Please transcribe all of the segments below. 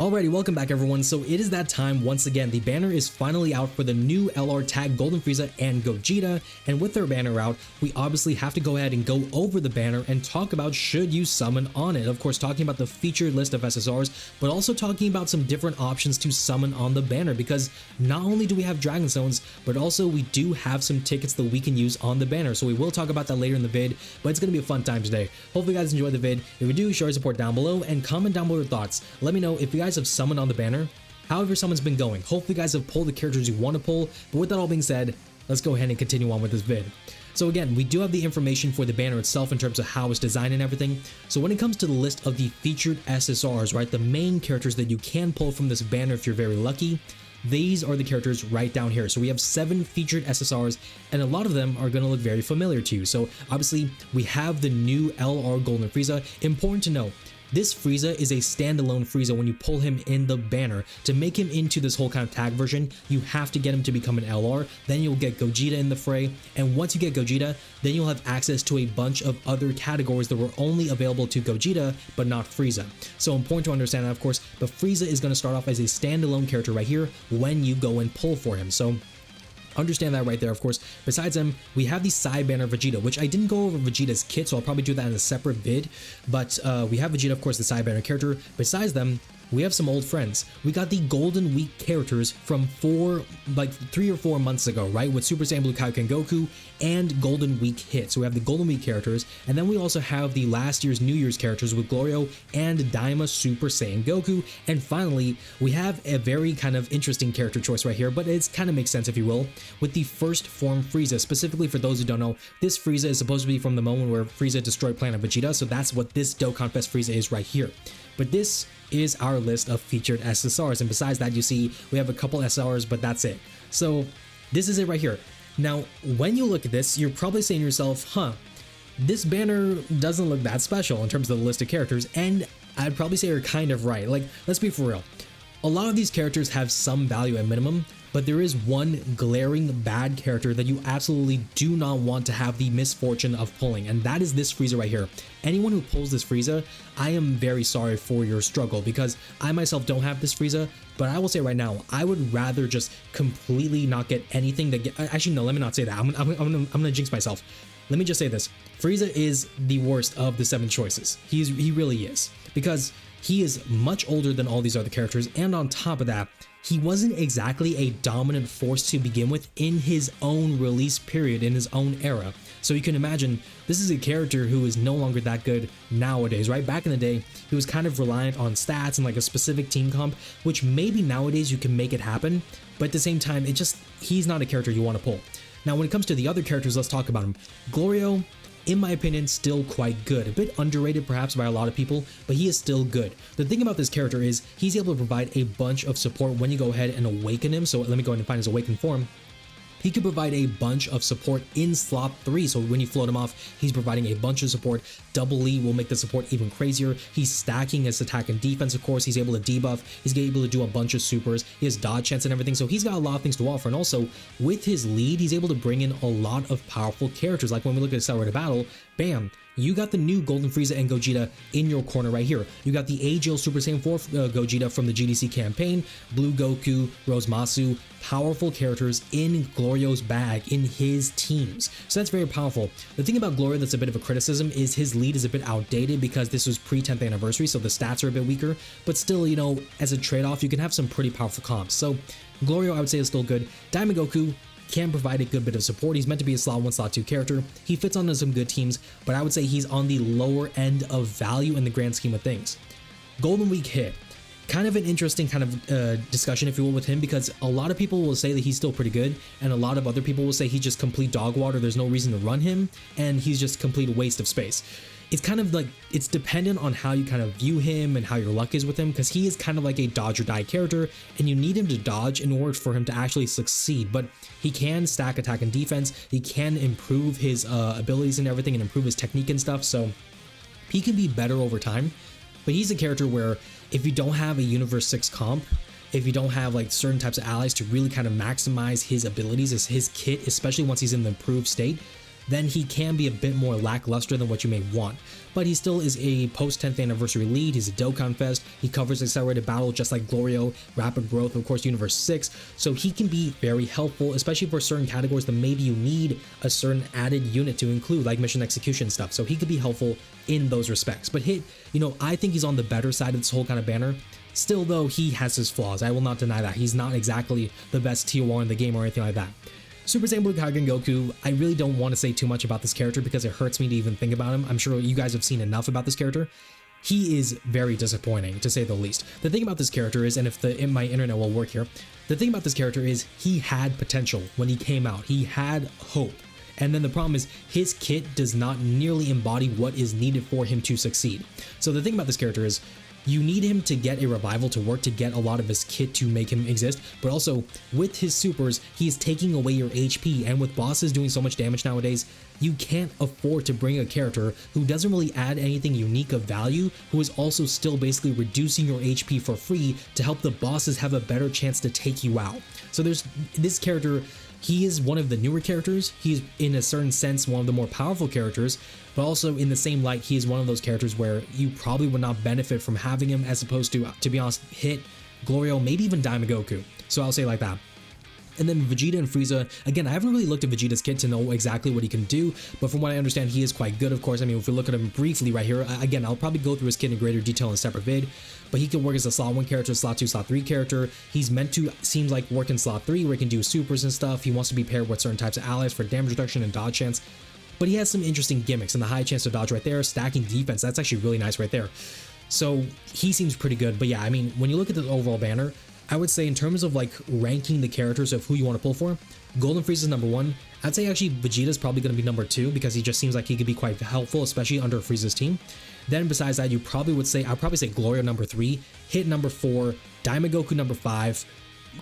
Alrighty, welcome back everyone. So it is that time once again. The banner is finally out for the new LR tag Golden Frieza and Gogeta, and with their banner out, we obviously have to go ahead and go over the banner and talk about should you summon on it. Of course, talking about the featured list of SSRs, but also talking about some different options to summon on the banner, because not only do we have Dragon Stones, but also we do have some tickets that we can use on the banner. So we will talk about that later in the vid, but it's going to be a fun time today. Hopefully you guys enjoy the vid. If you do, show your support down below and comment down below your thoughts. Let me know if you guys have summoned on the banner, how have your summons been going. Hopefully you guys have pulled the characters you want to pull, but with that all being said, let's go ahead and continue on with this vid. So again, we do have the information for the banner itself in terms of how it's designed and everything. So when it comes to the list of the featured SSRs, right, the main characters that you can pull from this banner if you're very lucky, these are the characters right down here. So we have 7 featured SSRs, and a lot of them are going to look very familiar to you. So obviously we have the new LR Golden Frieza. Important to know, this Frieza is a standalone Frieza when you pull him in the banner. To make him into this whole kind of tag version, you have to get him to become an LR, then you'll get Gogeta in the fray, and once you get Gogeta, then you'll have access to a bunch of other categories that were only available to Gogeta, but not Frieza. So important to understand that, of course, but Frieza is going to start off as a standalone character right here when you go and pull for him. So understand that right there. Of course, besides him, we have the side banner Vegeta, which I didn't go over Vegeta's kit, so I'll probably do that in a separate vid. But we have Vegeta, of course, the side banner character. Besides them, we have some old friends. We got the Golden Week characters from 3 or 4 months ago, right? With Super Saiyan Blue Kaioken Goku and Golden Week hit. So we have the Golden Week characters, and then we also have the last year's New Year's characters with Glorio and Daima Super Saiyan Goku. And finally, we have a very kind of interesting character choice right here, but it kind of makes sense if you will, with the first form Frieza. Specifically for those who don't know, this Frieza is supposed to be from the moment where Frieza destroyed Planet Vegeta, so that's what this Dokkan Fest Frieza is right here. But this is our list of featured SSRs, and besides that, you see we have a couple SRs, but that's it. So this is it right here. Now when you look at this, you're probably saying to yourself, this banner doesn't look that special in terms of the list of characters, and I'd probably say you're kind of right. Like, let's be for real, a lot of these characters have some value at minimum, but there is one glaring bad character that you absolutely do not want to have the misfortune of pulling, and that is this Frieza right here. Anyone who pulls this Frieza, I am very sorry for your struggle, because I myself don't have this Frieza, but I will say right now, I would rather just completely not get anything that actually no, let me not say that. I'm gonna jinx myself. Let me just say this. Frieza is the worst of the 7 choices. He really is, because he is much older than all these other characters, and on top of that, he wasn't exactly a dominant force to begin with in his own release period, in his own era. So you can imagine, this is a character who is no longer that good nowadays, right? Back in the day, he was kind of reliant on stats and like a specific team comp, which maybe nowadays you can make it happen, but at the same time, he's not a character you want to pull. Now, when it comes to the other characters, let's talk about him. Glorio, in my opinion, still quite good. A bit underrated perhaps by a lot of people, but he is still good. The thing about this character is he's able to provide a bunch of support when you go ahead and awaken him. So let me go ahead and find his awakened form. He could provide a bunch of support in slot 3, so when you float him off, he's providing a bunch of support. Double E will make the support even crazier. He's stacking his attack and defense, of course. He's able to debuff. He's able to do a bunch of supers. He has dodge chance and everything, so he's got a lot of things to offer. And also, with his lead, he's able to bring in a lot of powerful characters. Like when we look at Accelerated Battle, bam, you got the new Golden Frieza and Gogeta in your corner right here. You got the AGL Super Saiyan 4 Gogeta from the GDC campaign, Blue Goku, Rose Masu, powerful characters in Glorio's bag, in his teams. So that's very powerful. The thing about Glorio that's a bit of a criticism is his lead is a bit outdated, because this was pre-10th anniversary, so the stats are a bit weaker, but still, you know, as a trade-off, you can have some pretty powerful comps. So Glorio, I would say, is still good. Diamond Goku can provide a good bit of support. He's meant to be a slot 1, slot 2 character. He fits onto some good teams, but I would say he's on the lower end of value in the grand scheme of things. Golden Week hit. Kind of an interesting kind of discussion, if you will, with him, because a lot of people will say that he's still pretty good, and a lot of other people will say he's just complete dog water, there's no reason to run him, and he's just complete waste of space. It's kind of like, it's dependent on how you kind of view him and how your luck is with him, because he is kind of like a dodge or die character, and you need him to dodge in order for him to actually succeed. But he can stack attack and defense, he can improve his abilities and everything, and improve his technique and stuff, so he can be better over time. But he's a character where if you don't have a Universe 6 comp, if you don't have like certain types of allies to really kind of maximize his abilities as his kit, especially once he's in the improved state, then he can be a bit more lackluster than what you may want. But he still is a post 10th anniversary lead, he's a Dokkan Fest, he covers accelerated battle just like Glorio, rapid growth, of course Universe 6, so he can be very helpful, especially for certain categories that maybe you need a certain added unit to include, like mission execution stuff, so he could be helpful in those respects. But Hit, I think he's on the better side of this whole kind of banner. Still though, he has his flaws, I will not deny that. He's not exactly the best tier 1 in the game or anything like that. Super Saiyan Blue Kaioken Goku, I really don't want to say too much about this character because it hurts me to even think about him. I'm sure you guys have seen enough about this character. He is very disappointing, to say the least. The thing about this character is, and if my internet will work here, the thing about this character is he had potential when he came out. He had hope. And then the problem is his kit does not nearly embody what is needed for him to succeed. So the thing about this character is, you need him to get a revival to work to get a lot of his kit to make him exist, but also with his supers, he is taking away your HP, and with bosses doing so much damage nowadays, you can't afford to bring a character who doesn't really add anything unique of value, who is also still basically reducing your HP for free to help the bosses have a better chance to take you out. So there's this character. He is one of the newer characters, he's in a certain sense one of the more powerful characters, but also in the same light, he is one of those characters where you probably would not benefit from having him as opposed to be honest, Hit, Glorio, maybe even Goku. So I'll say it like that. And then Vegeta and Frieza, again, I haven't really looked at Vegeta's kit to know exactly what he can do, but from what I understand, he is quite good, of course. I mean, if we look at him briefly right here, again, I'll probably go through his kit in greater detail in a separate vid, but he can work as a slot 1 character, slot 2, slot 3 character. He's meant to, seems like, work in slot 3 where he can do supers and stuff. He wants to be paired with certain types of allies for damage reduction and dodge chance, but he has some interesting gimmicks, and the high chance to dodge right there, stacking defense, that's actually really nice right there. So he seems pretty good, but yeah, I mean, when you look at the overall banner, I would say in terms of like ranking the characters of who you want to pull for, Golden Frieza is number 1. I'd say actually Vegeta's probably going to be number 2 because he just seems like he could be quite helpful, especially under Frieza's team. Then besides that, I'd probably say Glorio number 3, Hit number 4, Goku number 5,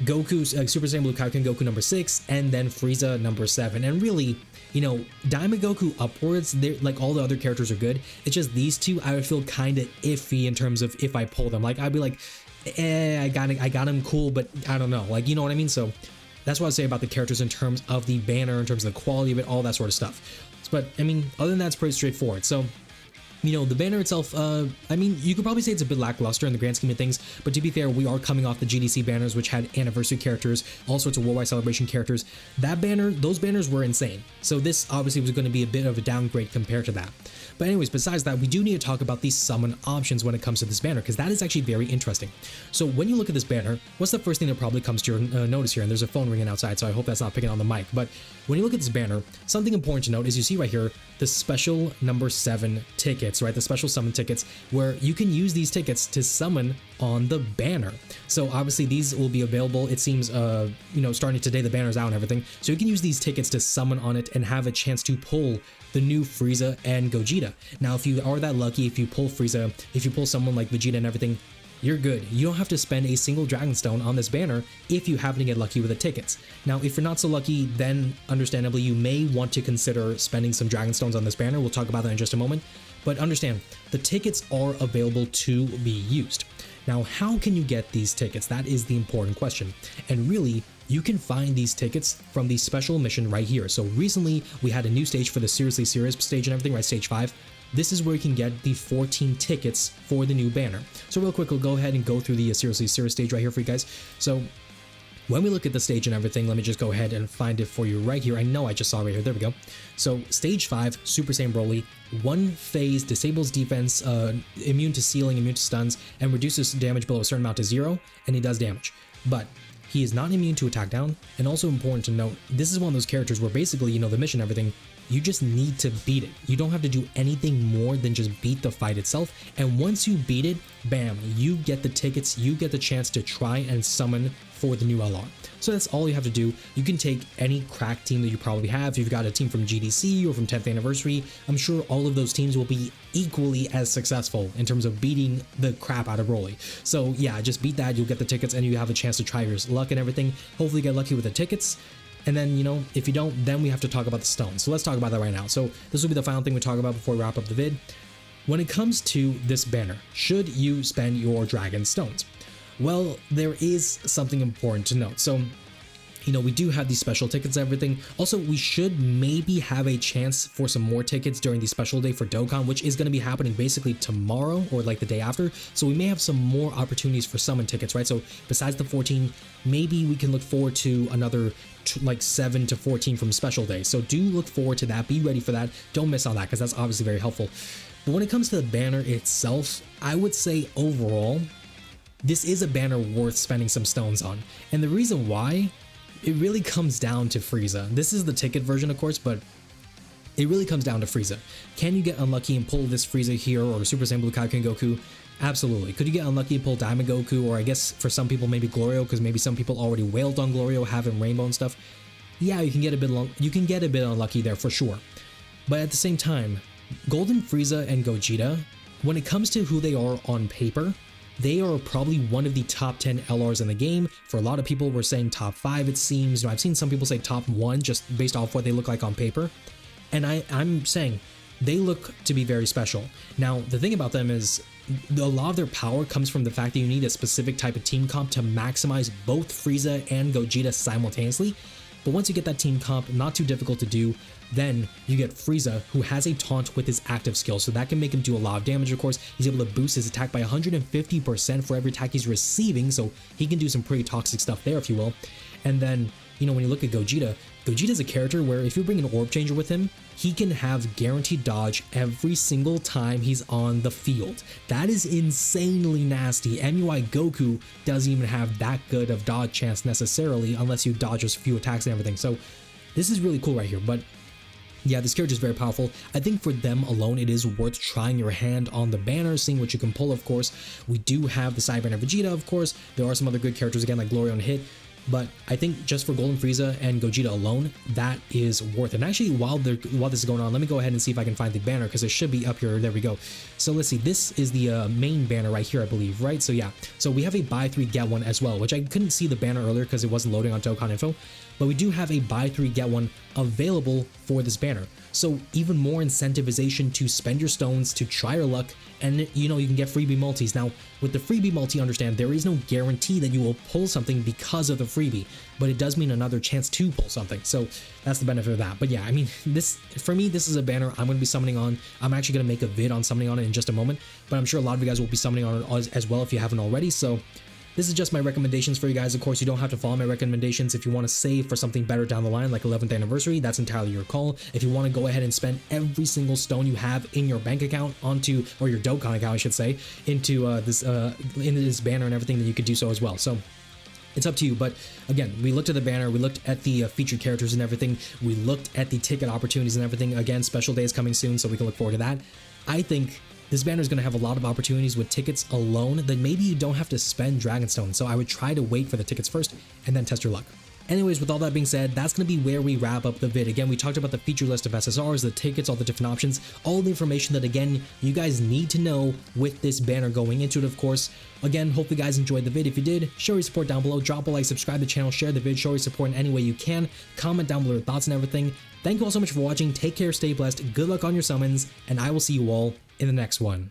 Goku, Super Saiyan Blue Kaioken Goku number 6, and then Frieza number 7. And really, Goku upwards, like all the other characters are good. It's just these two I would feel kind of iffy in terms of if I pull them. Like I'd be like, I got him, cool, but I don't know, like, you know what I mean? So that's what I'd say about the characters in terms of the banner, in terms of the quality of it, all that sort of stuff. But I mean, other than that, it's pretty straightforward. So the banner itself, I mean, you could probably say it's a bit lackluster in the grand scheme of things, but to be fair, we are coming off the GDC banners, which had anniversary characters, all sorts of worldwide celebration characters. Those banners were insane. So this obviously was going to be a bit of a downgrade compared to that. But anyways, besides that, we do need to talk about the summon options when it comes to this banner, because that is actually very interesting. So when you look at this banner, what's the first thing that probably comes to your notice here? And there's a phone ringing outside, so I hope that's not picking on the mic. But when you look at this banner, something important to note is you see right here, the special number 7 tickets, right? The special summon tickets, where you can use these tickets to summon on the banner. So obviously these will be available, it seems, starting today, the banner's out and everything. So you can use these tickets to summon on it and have a chance to pull the new Frieza and Gogeta. Now, if you are that lucky, if you pull Frieza, if you pull someone like Vegeta and everything, you're good. You don't have to spend a single Dragon Stone on this banner if you happen to get lucky with the tickets. Now, if you're not so lucky, then understandably, you may want to consider spending some Dragon Stones on this banner. We'll talk about that in just a moment. But understand, the tickets are available to be used. Now, how can you get these tickets? That is the important question. And really, you can find these tickets from the special mission right here. So recently, we had a new stage for the Seriously Serious stage and everything, right? Stage 5. This is where you can get the 14 tickets for the new banner. So real quick, we'll go ahead and go through the Seriously Serious stage right here for you guys. So when we look at the stage and everything, let me just go ahead and find it for you right here. I know I just saw it right here. There we go. So stage 5, Super Saiyan Broly, 1 phase, disables defense, immune to sealing, immune to stuns, and reduces damage below a certain amount to 0, and he does damage. But he is not immune to attack down, and also important to note, this is one of those characters where basically, the mission and everything, you just need to beat it. You don't have to do anything more than just beat the fight itself, and once you beat it, bam, you get the tickets, you get the chance to try and summon for the new LR. So that's all you have to do. You can take any crack team that you probably have. If you've got a team from GDC or from 10th anniversary, I'm sure all of those teams will be equally as successful in terms of beating the crap out of Broly. So yeah, just beat that, you'll get the tickets, and you have a chance to try your luck and everything. Hopefully get lucky with the tickets. And then, if you don't, then we have to talk about the stones. So let's talk about that right now. So this will be the final thing we talk about before we wrap up the vid. When it comes to this banner, should you spend your Dragon Stones? Well, there is something important to note. So you know, we do have these special tickets and everything. Also, we should maybe have a chance for some more tickets during the special day for Dokkan, which is going to be happening basically tomorrow or like the day after. So we may have some more opportunities for summon tickets, right? So besides the 14, maybe we can look forward to another like 7 to 14 from special day. So do look forward to that. Be ready for that. Don't miss on that because that's obviously very helpful. But when it comes to the banner itself, I would say overall, this is a banner worth spending some stones on. And the reason why, it really comes down to Frieza. This is the ticket version, of course, but it really comes down to Frieza. Can you get unlucky and pull this Frieza here or Super Saiyan Blue Kaioken Goku? Absolutely. Could you get unlucky and pull Diamond Goku, or I guess for some people maybe Glorio, because maybe some people already wailed on Glorio having Rainbow and stuff. Yeah, you can get a bit unlucky there for sure. But at the same time, Golden Frieza and Gogeta, when it comes to who they are on paper, they are probably one of the top 10 LRs in the game. For a lot of people, we're saying top 5, it seems. You know, I've seen some people say top 1 just based off what they look like on paper. And I'm saying they look to be very special. Now, the thing about them is a lot of their power comes from the fact that you need a specific type of team comp to maximize both Frieza and Gogeta simultaneously. But once you get that team comp, not too difficult to do, then you get Frieza, who has a taunt with his active skill, so that can make him do a lot of damage. Of course, he's able to boost his attack by 150% for every attack he's receiving, so he can do some pretty toxic stuff there, if you will. And then, you know, when you look at Gogeta, Gogeta's a character where if you bring an Orb Changer with him, he can have guaranteed dodge every single time he's on the field. That is insanely nasty. MUI Goku doesn't even have that good of dodge chance necessarily, unless you dodge a few attacks and everything. So this is really cool right here. But yeah, this character is very powerful. I think for them alone, it is worth trying your hand on the banner, seeing what you can pull, of course. We do have the Side Banner Vegeta, of course. There are some other good characters, again, like Glorio and Hit. But I think just for Golden Frieza and Gogeta alone, that is worth it. And actually, while this is going on, let me go ahead and see if I can find the banner, because it should be up here. There we go. So let's see. This is the main banner right here, I believe, right? So yeah. So we have a buy 3 get 1 as well, which I couldn't see the banner earlier because it wasn't loading on Dokkan info. But we do have a buy 3 get 1 available for this banner. So even more incentivization to spend your stones to try your luck, and you know, you can get freebie multis. Now with the freebie multi, understand there is no guarantee that you will pull something because of the freebie, but it does mean another chance to pull something. So that's the benefit of that. But yeah, I mean, this, for me, this is a banner I'm going to be summoning on. I'm actually going to make a vid on summoning on it in just a moment, but I'm sure a lot of you guys will be summoning on it as well if you haven't already. So this is just my recommendations for you guys. Of course, you don't have to follow my recommendations. If you want to save for something better down the line, like 11th anniversary, that's entirely your call. If you want to go ahead and spend every single stone you have in your bank account onto, or your Dokkan account, I should say, into this banner and everything, then you could do so as well. So it's up to you. But again, we looked at the banner, we looked at the featured characters and everything, we looked at the ticket opportunities and everything. Again, special day is coming soon, so we can look forward to that. I think this banner is going to have a lot of opportunities with tickets alone that maybe you don't have to spend Dragonstone. So I would try to wait for the tickets first and then test your luck. Anyways, with all that being said, that's going to be where we wrap up the vid. Again, we talked about the feature list of SSRs, the tickets, all the different options, all the information that, again, you guys need to know with this banner going into it, of course. Again, hope you guys enjoyed the vid. If you did, show your support down below, drop a like, subscribe to the channel, share the vid, show your support in any way you can, comment down below your thoughts and everything. Thank you all so much for watching. Take care, stay blessed, good luck on your summons, and I will see you all in the next one.